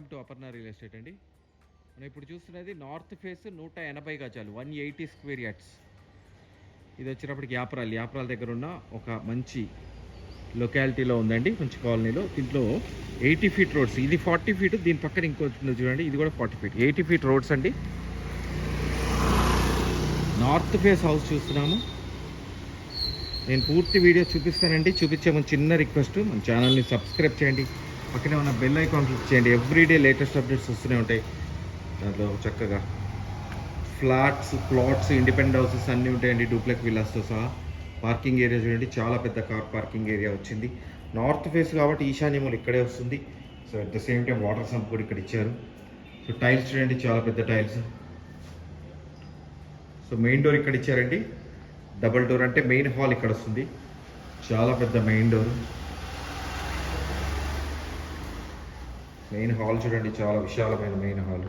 Welcome to Aparna real estate అండి. మనం ఇప్పుడు చూస్తున్నది నార్త్ ఫేస్ 180 గజాలు 180 స్క్వేర్ యార్డ్స్. ఇది వచ్చినప్పటికి యాప్రాల్ దగ్గర ఉన్న ఒక మంచి లొకాలిటీలో ఉందండి, మంచి కాలనీలో. దీంట్లో 80 ఫీట్ రోడ్స్, ఇది 40 ఫీట్, దీని పక్కన ఇంకో చూడండి, ఇది కూడా 40 ఫీట్, 80 ఫీట్ రోడ్స్ అండి. నార్త్ ఫేస్ హౌస్ చూస్తున్నాము. నేను పూర్తి వీడియో చూపిస్తానండి. చూపించే ముందు చిన్న రిక్వెస్ట్, మన ఛానల్ని సబ్స్క్రైబ్ చేయండి, పక్కనే ఉన్న బెల్ ఐకాన్ క్లిక్ చేయండి. ఎవ్రీడే లేటెస్ట్ అప్డేట్స్ వస్తూనే ఉంటాయి. దాంట్లో చక్కగా ప్లాట్స్, ఇండిపెండెంట్ హౌసెస్ అన్నీ ఉంటాయండి, డూప్లెక్స్ విల్లాస్తో సహా. పార్కింగ్ ఏరియా చూడండి, చాలా పెద్ద కార్ పార్కింగ్ ఏరియా వచ్చింది. నార్త్ ఫేస్ కాబట్టి ఈశాన్యములు ఇక్కడే వస్తుంది. So at the same time water sump కూడా ఇక్కడ ఇచ్చారు. సో టైల్స్ చూడండి, చాలా పెద్ద టైల్స్. సో మెయిన్ డోర్ ఇక్కడ ఇచ్చారండి, డబుల్ డోర్, అంటే మెయిన్ హాల్ ఇక్కడ వస్తుంది. చాలా పెద్ద మెయిన్ డోర్. మెయిన్ హాల్ చూడండి, చాలా విశాలమైన మెయిన్ హాల్.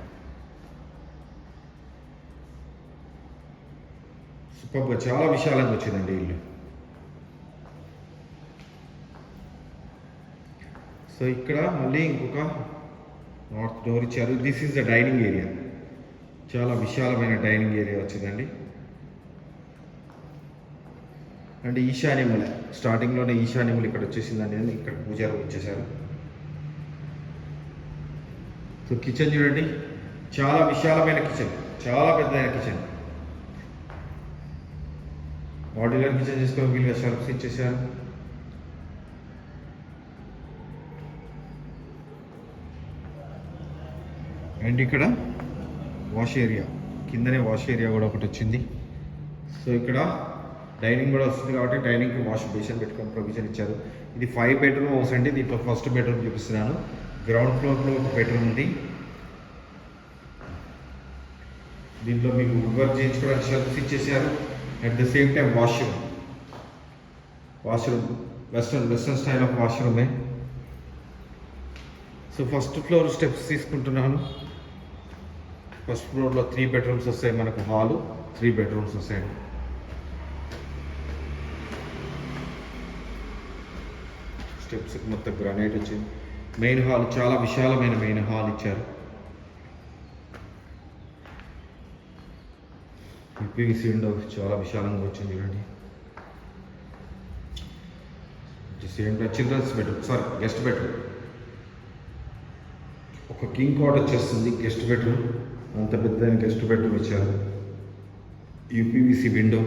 సూపర్గా చాలా విశాలంగా వచ్చిందండి ఇల్లు. సో ఇక్కడ మళ్ళీ ఇంకొక నార్త్ డోర్ ఇచ్చారు. This is the dining area. చాలా విశాలమైన డైనింగ్ ఏరియా వచ్చిందండి. అంటే ఈశాన్యములే, స్టార్టింగ్లోనే ఈశాన్యములు ఇక్కడ వచ్చేసిందండి. ఇక్కడ పూజ రూమ్ ఇచ్చేసారు. సో కిచెన్ చూడండి, చాలా విశాలమైన కిచెన్, చాలా పెద్దదైన కిచెన్. మాడ్యులర్ కిచెన్ చేసుకొని వీలుగా షెల్ఫ్స్ ఇచ్చేసారు. అండ్ ఇక్కడ వాష్ ఏరియా, కిందనే వాష్ ఏరియా కూడా ఒకటి వచ్చింది. సో ఇక్కడ డైనింగ్ కూడా వస్తుంది కాబట్టి డైనింగ్కి వాష్ బేసిన్ పెట్టుకొని ప్రొవిజన్ ఇచ్చారు. ఇది 5 బెడ్రూమ్ హౌస్ అండి. దీంట్లో ఫస్ట్ బెడ్రూమ్ చూపిస్తున్నాను. గ్రౌండ్ ఫ్లోర్లో ఒక బెడ్రూమ్ ఉంది. దీంట్లో మీకు వుడ్ వర్క్ చేయించుకోవడానికి షెల్ఫ్స్ ఇచ్చేసారు. At the same time washroom western style of వాష్రూమే. సో ఫస్ట్ ఫ్లోర్ స్టెప్స్ తీసుకుంటున్నాను. ఫస్ట్ ఫ్లోర్లో 3 బెడ్రూమ్స్ వస్తాయి మనకు. హాలు 3 బెడ్రూమ్స్ వస్తాయండి. స్టెప్స్ మొత్తం గ్రానైట్ వచ్చింది. మెయిన్ హాల్ చాలా విశాలమైన మెయిన్ హాల్ ఇచ్చారు. యూపీవీసీ విండో చాలా విశాలంగా వచ్చింది చూడండి. Same children's bedroom, guest bedroom. ఒక కింగ్ కాట్ వచ్చేస్తుంది గెస్ట్ బెడ్రూమ్. అంత పెద్దదైన గెస్ట్ బెడ్రూమ్ ఇచ్చారు. UPVC window.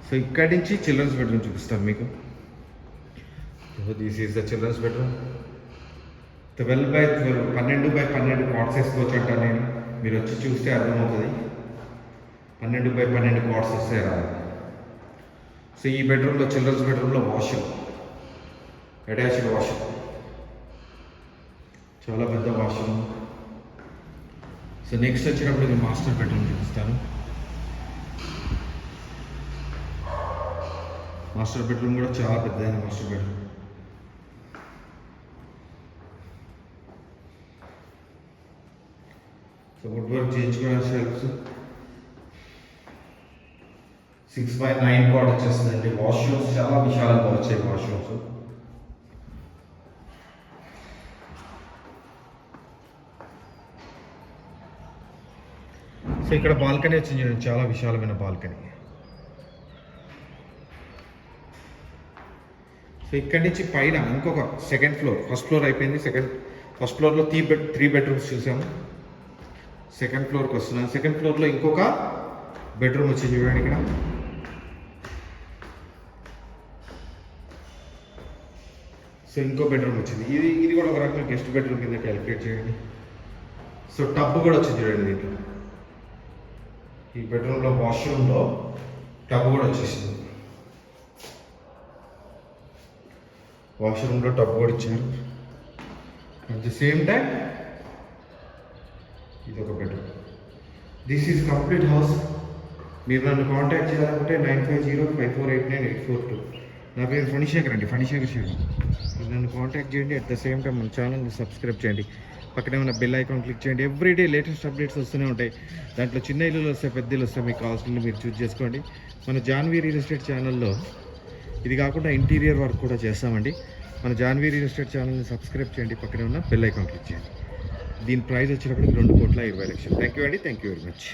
సో ఇక్కడి నుంచి చిల్డ్రన్స్ బెడ్రూమ్ చూపిస్తాను మీకు. This is the children's bedroom. 12x12 cots వేసుకోవచ్చు అంటాను నేను. మీరు వచ్చి చూస్తే అర్థమవుతుంది. 12x12 కాట్స్ వస్తాయి రాదు. సో ఈ బెడ్రూమ్లో, చిల్డ్రన్స్ బెడ్రూమ్లో వాష్రూమ్, అటాచ్డ్ వాష్రూమ్, చాలా పెద్ద వాష్రూమ్. సో నెక్స్ట్ వచ్చినప్పుడు నేను మాస్టర్ బెడ్రూమ్ చూపిస్తాను. మాస్టర్ బెడ్రూమ్ కూడా చాలా పెద్దదైన master bedroom. So wood work చేయించుకోవడానికి షెల్ఫ్స్ 6x9 కాట్ వచ్చేస్తుందండి. వాష్రూమ్స్ చాలా విశాలంగా వచ్చాయి వాష్రూమ్స్. సో ఇక్కడ బాల్కనీ వచ్చింది చూడండి, చాలా విశాలమైన బాల్కనీ. సో ఇక్కడి నుంచి పైన ఇంకొక సెకండ్ ఫ్లోర్, ఫస్ట్ ఫ్లోర్ అయిపోయింది. ఫస్ట్ ఫ్లోర్లో 3 బెడ్రూమ్స్ చూసాము. సెకండ్ ఫ్లోర్కి వస్తున్నాను. సెకండ్ ఫ్లోర్లో ఇంకొక బెడ్రూమ్ వచ్చింది చూడండి ఇక్కడ. సో ఇంకో బెడ్రూమ్ వచ్చింది. ఇది కూడా ఒక రకంగా గెస్ట్ బెడ్రూమ్ కింద క్యాలిక్యులేట్ చేయండి. సో టబ్ కూడా వచ్చింది చూడండి దీంట్లో. ఈ బెడ్రూమ్లో వాష్రూమ్లో టబ్ కూడా వచ్చేసింది. వాష్రూమ్లో టబ్ కూడా ఇచ్చారు. అట్ ది సేమ్ టైం ఇది ఒక bedroom. This is complete house. మీరు నన్ను కాంటాక్ట్ చేయాలంటే 9505489842. నా పేరు ఫణిశేఖర్ అండి, ఫణిశేఖర్ శివ. మీరు నన్ను కాంటాక్ట్ చేయండి. అట్ ద సేమ్ టైం మన ఛానల్ని సబ్స్క్రైబ్ చేయండి, పక్కనే ఉన్న బెల్ ఐకాన్ క్లిక్ చేయండి. ఎవ్రీడే లేటెస్ట్ అప్డేట్స్ వస్తూనే ఉంటాయి. దాంట్లో చిన్న ఇల్లులు వస్తాయి, పెద్ద ఇల్లు వస్తాయి. మీకు కావాల్సింది మీరు చూస్ చేసుకోండి. మన జాన్వీ రియల్ ఎస్టేట్ ఛానల్లో ఇది కాకుండా ఇంటీరియర్ వర్క్ కూడా చేస్తామండి. మన జాన్వీ రియల్ ఎస్టేట్ ఛానల్ని సబ్స్క్రైబ్ చేయండి, పక్కనే ఉన్న బెల్ ఐకాన్ క్లిక్ చేయండి. దీని ప్రైస్ వచ్చేటప్పటికి 2,20,00,000. థ్యాంక్ యూ అండి, థ్యాంక్ యూ వెరీ మచ్.